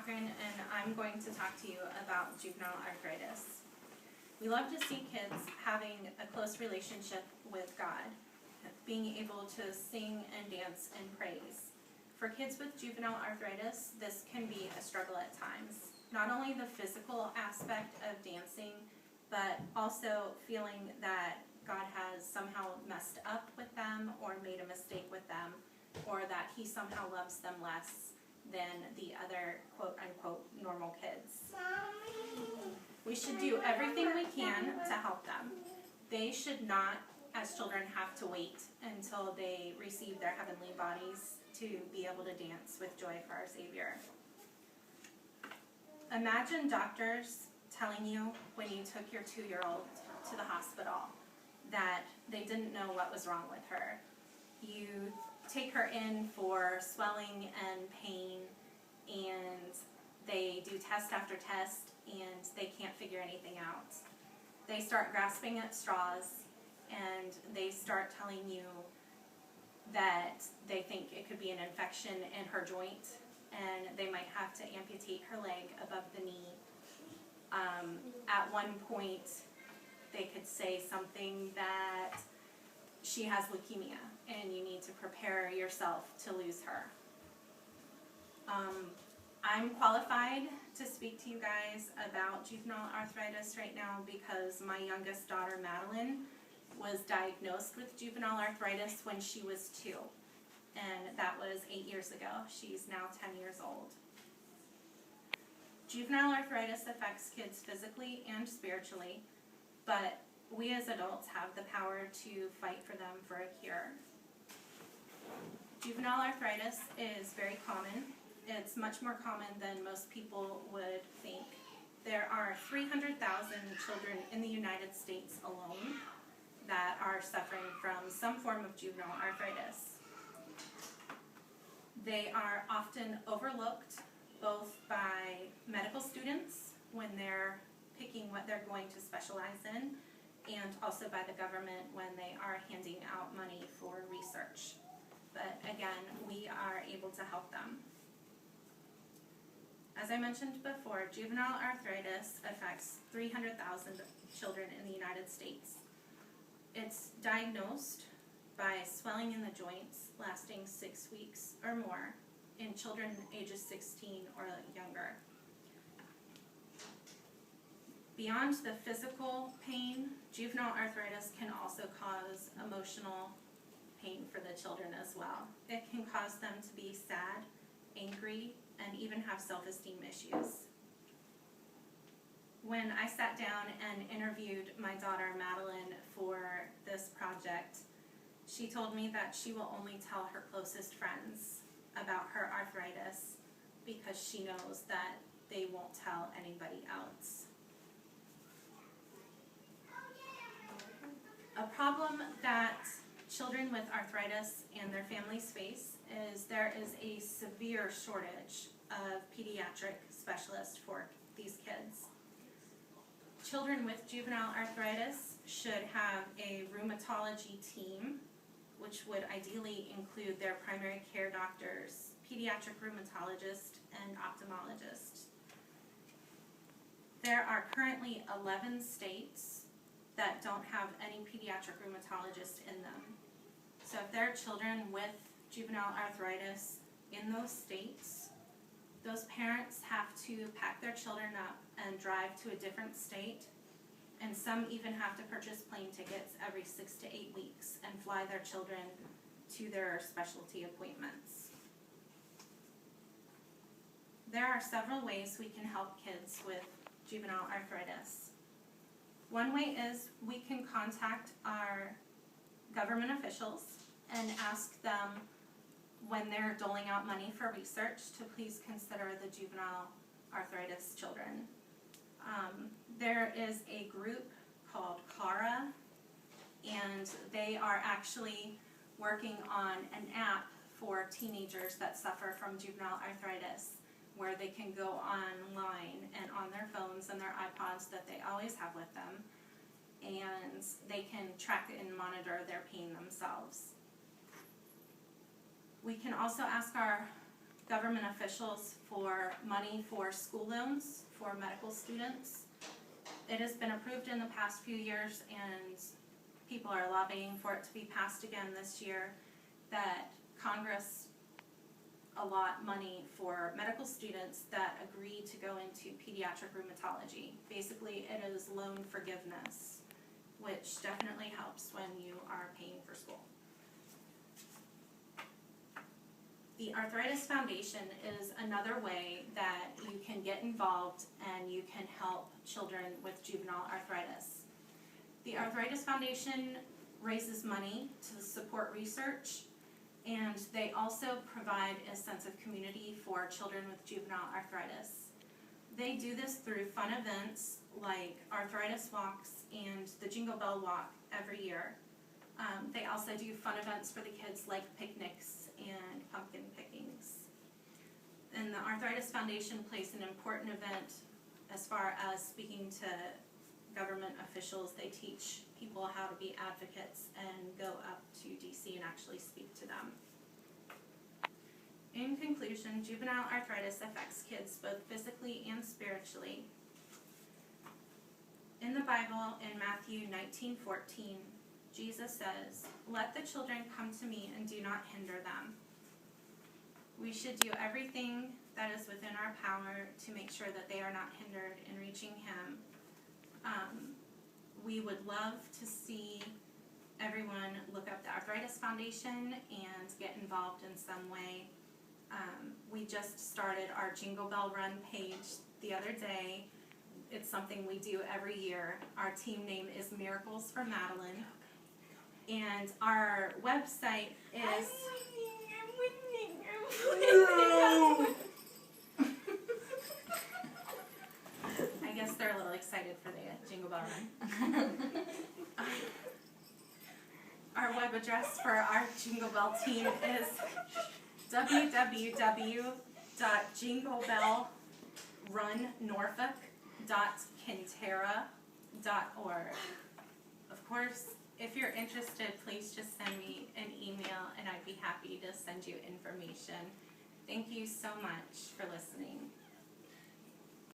Catherine, and I'm going to talk to you about juvenile arthritis. We love to see kids having a close relationship with God, being able to sing and dance and praise. For kids with juvenile arthritis, this can be a struggle at times. Not only the physical aspect of dancing, but also feeling that God has somehow messed up with them or made a mistake with them, or that he somehow loves them less than the other quote-unquote normal kids. We should do everything we can to help them. They should not, as children, have to wait until they receive their heavenly bodies to be able to dance with joy for our Savior. Imagine doctors telling you when you took your 2-year-old to the hospital that they didn't know what was wrong with her. You take her in for swelling and pain, and they do test after test, and they can't figure anything out. They start grasping at straws, and they start telling you that they think it could be an infection in her joint, and they might have to amputate her leg above the knee. At one point, they could say something that she has leukemia, and you need to prepare yourself to lose her. I'm qualified to speak to you guys about juvenile arthritis right now because my youngest daughter, Madeline, was diagnosed with juvenile arthritis when she was 2, and that was 8 years ago. She's now 10 years old. Juvenile arthritis affects kids physically and spiritually, but we as adults have the power to fight for them for a cure. Juvenile arthritis is very common. It's much more common than most people would think. There are 300,000 children in the United States alone that are suffering from some form of juvenile arthritis. They are often overlooked both by medical students when they're picking what they're going to specialize in, and also by the government when they are handing out money for research. But again, we are able to help them. As I mentioned before, juvenile arthritis affects 300,000 children in the United States. It's diagnosed by swelling in the joints lasting 6 weeks or more in children ages 16 or younger. Beyond the physical pain, juvenile arthritis can also cause emotional pain for the children as well. It can cause them to be sad, angry, and even have self-esteem issues. When I sat down and interviewed my daughter Madeline for this project, she told me that she will only tell her closest friends about her arthritis because she knows that they won't tell anybody else. A problem that children with arthritis and their families face is there is a severe shortage of pediatric specialists for these kids. Children with juvenile arthritis should have a rheumatology team, which would ideally include their primary care doctors, pediatric rheumatologist, and ophthalmologist. There are currently 11 states that don't have any pediatric rheumatologists in them. So if there are children with juvenile arthritis in those states, those parents have to pack their children up and drive to a different state, and some even have to purchase plane tickets every 6 to 8 weeks and fly their children to their specialty appointments. There are several ways we can help kids with juvenile arthritis. One way is we can contact our government officials and ask them when they're doling out money for research to please consider the juvenile arthritis children. There is a group called CARA, and they are actually working on an app for teenagers that suffer from juvenile arthritis, where they can go online and on their phones and their iPods that they always have with them, and they can track and monitor their pain themselves. We can also ask our government officials for money for school loans for medical students. It has been approved in the past few years, and people are lobbying for it to be passed again this year, that Congress allot money for medical students that agree to go into pediatric rheumatology. Basically, it is loan forgiveness, which definitely helps when you are paying for school. The Arthritis Foundation is another way that you can get involved and you can help children with juvenile arthritis. The Arthritis Foundation raises money to support research, and they also provide a sense of community for children with juvenile arthritis. They do this through fun events like arthritis walks and the Jingle Bell Walk every year. They also do fun events for the kids like picnics and pumpkin pickings. And the Arthritis Foundation plays an important event as far as speaking to government officials. They teach people how to be advocates and go up to DC and actually speak to them. In conclusion, juvenile arthritis affects kids both physically and spiritually. In the Bible, in Matthew 19:14, Jesus says, "Let the children come to me and do not hinder them." We should do everything that is within our power to make sure that they are not hindered in reaching Him. We would love to see everyone look up the Arthritis Foundation and get involved in some way. We just started our Jingle Bell Run page the other day. It's something we do every year. Our team name is Miracles for Madeline. And our website is... I'm winning. No! I guess they're a little excited for the Jingle Bell Run. Our web address for our Jingle Bell team is www.jinglebellrunnorfolk.kinterra.org. Of course, if you're interested, please just send me an email and I'd be happy to send you information. Thank you so much for listening.